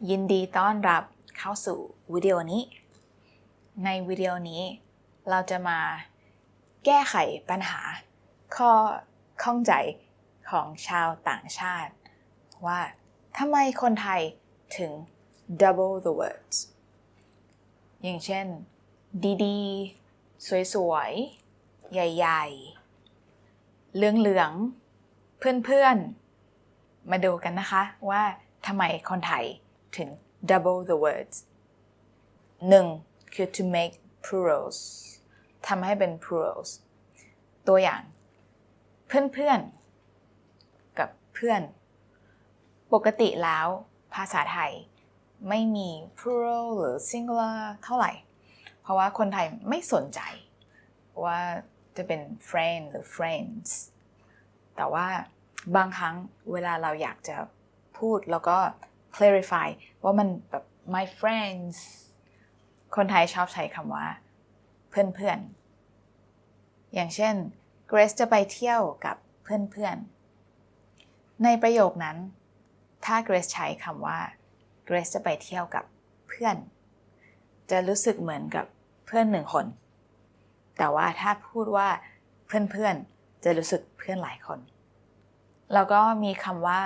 ยินดีต้อนรับเข้าสู่วิดีโอนี้ในวิดีโอนี้เราจะมาแก้ไขปัญหาข้อข้องใจของชาวต่างชาติว่าทำไมคนไทยถึง double the words อย่างเช่นดีๆสวยๆใหญ่ๆเหลืองๆเพื่อนๆมาดูกันนะคะว่าทำไมคนไทยถึง double the words 1. คือ to make plurals ทำให้เป็น plurals ตัวอย่างเพื่อนๆกับเพื่อนปกติแล้วภาษาไทยไม่มี plural หรือ singular เท่าไหร่เพราะว่าคนไทยไม่สนใจว่าจะเป็น friend หรือ friends แต่ว่าบางครั้งเวลาเราอยากจะพูดแล้วก็ clarify ว่ามันแบบ my friends คนไทยชอบใช้คำว่าเพื่อนๆอย่างเช่น Grace จะไปเที่ยวกับเพื่อนๆในประโยคนั้นถ้า Grace ใช้คำว่า Grace จะไปเที่ยวกับเพื่อนจะรู้สึกเหมือนกับเพื่อนหนึ่งคนแต่ว่าถ้าพูดว่าเพื่อนๆจะรู้สึกเพื่อนหลายคนแล้วก็มีคำว่า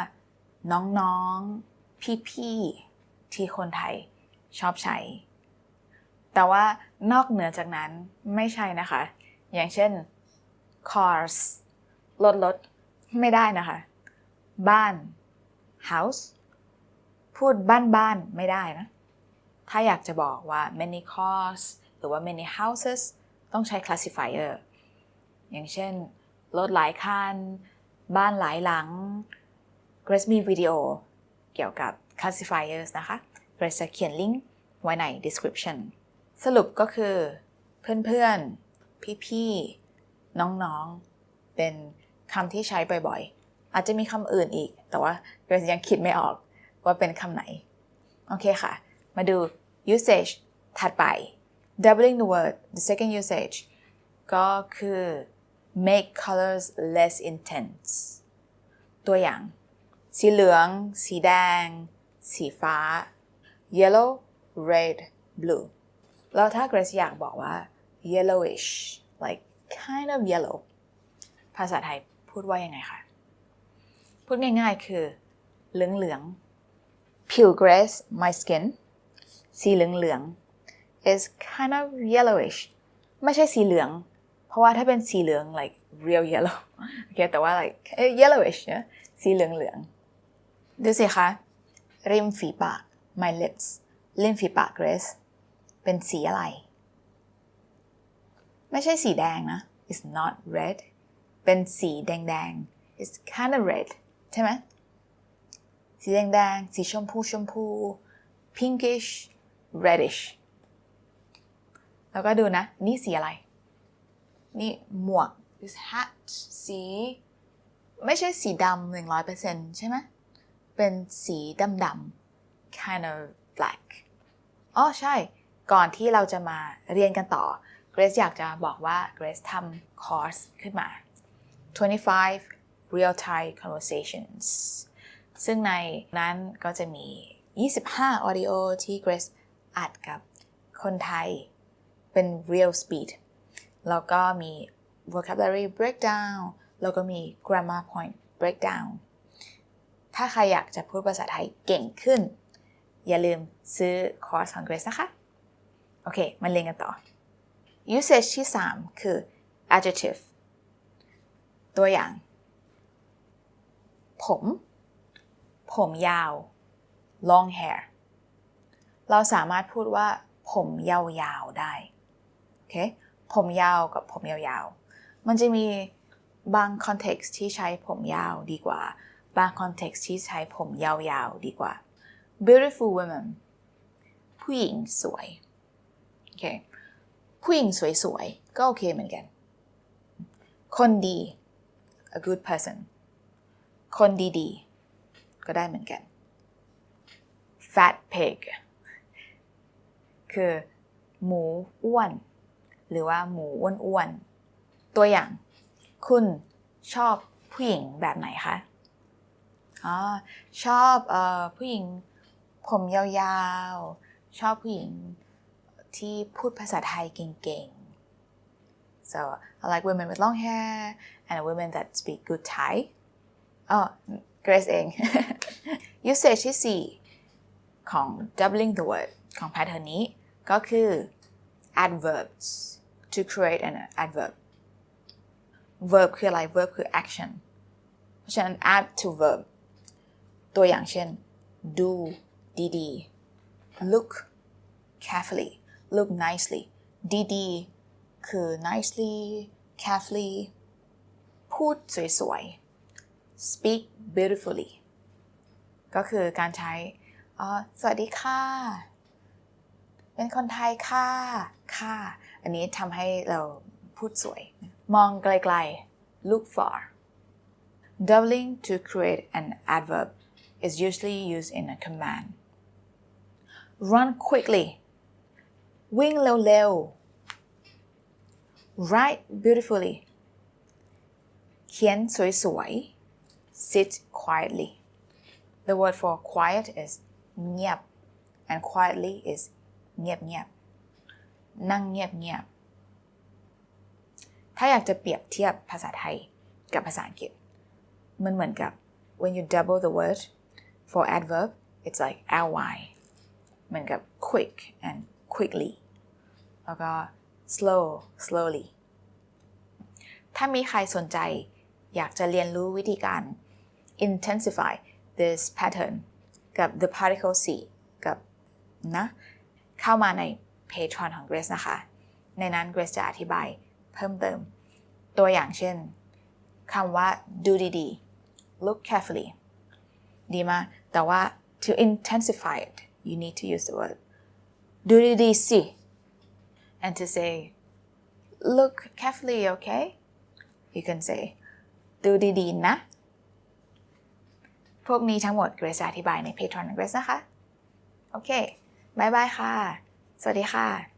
น้องๆพี่ๆที่คนไทยชอบใช้แต่ว่านอกเหนือจากนั้นไม่ใช่นะคะอย่างเช่น cars รถไม่ได้นะคะบ้าน house พูดบ้านไม่ได้นะถ้าอยากจะบอกว่า many cars หรือว่า many houses ต้องใช้ classifier อย่างเช่นรถหลายคันบ้านหลายหลัง Grace มีวิดีโอเกี่ยวกับ classifiers นะคะ Grace จะเขียนลิงก์ไว้ใน description สรุปก็คือเพื่อนๆพี่ๆน้องๆเป็นคำที่ใช้บ่อยๆอาจจะมีคำอื่นอีกแต่ว่า Grace ยังคิดไม่ออกว่าเป็นคำไหนโอเคค่ะมาดู usage ถัดไป doubling the word the second usage ก็คือ make colors less intense ตัวอย่างสีเหลืองสีแดงสีฟ้า yellow red blue แล้วถ้า Grace อยากบอกว่า yellowish like kind of yellow ภาษาไทยพูดว่ายังไงคะพูดง่ายๆคือเหลืองๆผิว Grace my skin สีเหลืองๆ is kind of yellowish ไม่ใช่สีเหลืองเพราะว่าถ้าเป็นสีเหลือง like real yellow โอเคแต่ว่า like yellowish นะสีเหลืองๆดูสิคะริมฝีปาก my lips ริมฝีปาก Grace เป็นสีอะไรไม่ใช่สีแดงนะ it's not red เป็นสีแดงๆ it's kind of red ใช่ไหมสีแดงๆสีชมพู pinkish reddish แล้วก็ดูนะนี่สีอะไรนี่หมวก this hat สีไม่ใช่สีดำ 100% ใช่ไหมเป็นสีดำ kind of black อ๋อใช่ก่อนที่เราจะมาเรียนกันต่อ Grace อยากจะบอกว่า Grace ทำคอร์สขึ้นมา25 real Thai conversations ซึ่งในนั้นก็จะมี25 audio ที่ Grace อัดกับคนไทยเป็น real speed แล้วก็มี vocabulary breakdown แล้วก็มี grammar point breakdown ถ้าใครอยากจะพูดภาษาไทยเก่งขึ้นอย่าลืมซื้อคอร์สของ Grace นะคะโอเคมาเรียนกันต่อ usage ที่ 3 คือ adjective ตัวอย่างผมยาว long hair เราสามารถพูดว่าผมยาวๆได้โอเคผมยาวกับผมยาวๆมันจะมีบาง context ที่ใช้ผมยาวดีกว่าบาง context ที่ใช้ผมยาวๆดีกว่า beautiful women ผู้หญิงสวยโอเคผู้หญิงสวยๆก็โอเคเหมือนกันคนดี a good person คนดีๆก็ได้เหมือนกัน fat pig คือหมูอ้วนหรือว่าหมูอ้วนๆตัวอย่างคุณชอบผู้หญิงแบบไหนคะชอบผู้หญิง ผมยาวๆชอบผู้หญิงที่พูดภาษาไทยเก่งๆ so I like women with long hair and women that speak good Thai Grace เอง usage ที่ 4 ของ doubling the word ของ pattern นี้ก็คือ adverbs to create an adverb verb คืออะไร verb คือ action เพราะฉะนั้น add to verb ตัวอย่างเช่น do ดีๆ look carefully look nicely ดีๆคือ nicely carefully พูดสวยๆ speak beautifully ก็คือการใช้สวัสดีค่ะเป็นคนไทยค่ะอันนี้ทำให้เราพูดสวยมองไกลๆ look far doubling to create an adverb is usually used in a command run quickly วิ่งเร็วๆ write beautifully เขียนสวยๆ sit quietly the word for quiet is เงียบ and quietly is เงียบๆนั่งเงียบๆถ้าอยากจะเปรียบเทียบภาษาไทยกับภาษาอังกฤษมันเหมือนกับ when you double the word for adverb it's like ly เหมือนกับ quick and quickly แล้วก็ slowly ถ้ามีใครสนใจอยากจะเรียนรู้วิธีการ intensify this pattern กับ the particle C กับนะเข้ามาใน Patreon ของ Grace นะคะในนั้น Grace จะอธิบายเพิ่มเติมตัวอย่างเช่นคำว่าดูดีๆ look carefully ดีมากแต่ว่า to intensify it you need to use the word ดูดีๆสิ and to say look carefully okay you can say ดูดีๆนะพวกนี้ทั้งหมด Grace จะอธิบายใน Patreon ของ Grace นะคะโอเคบายบายค่ะสวัสดีค่ะ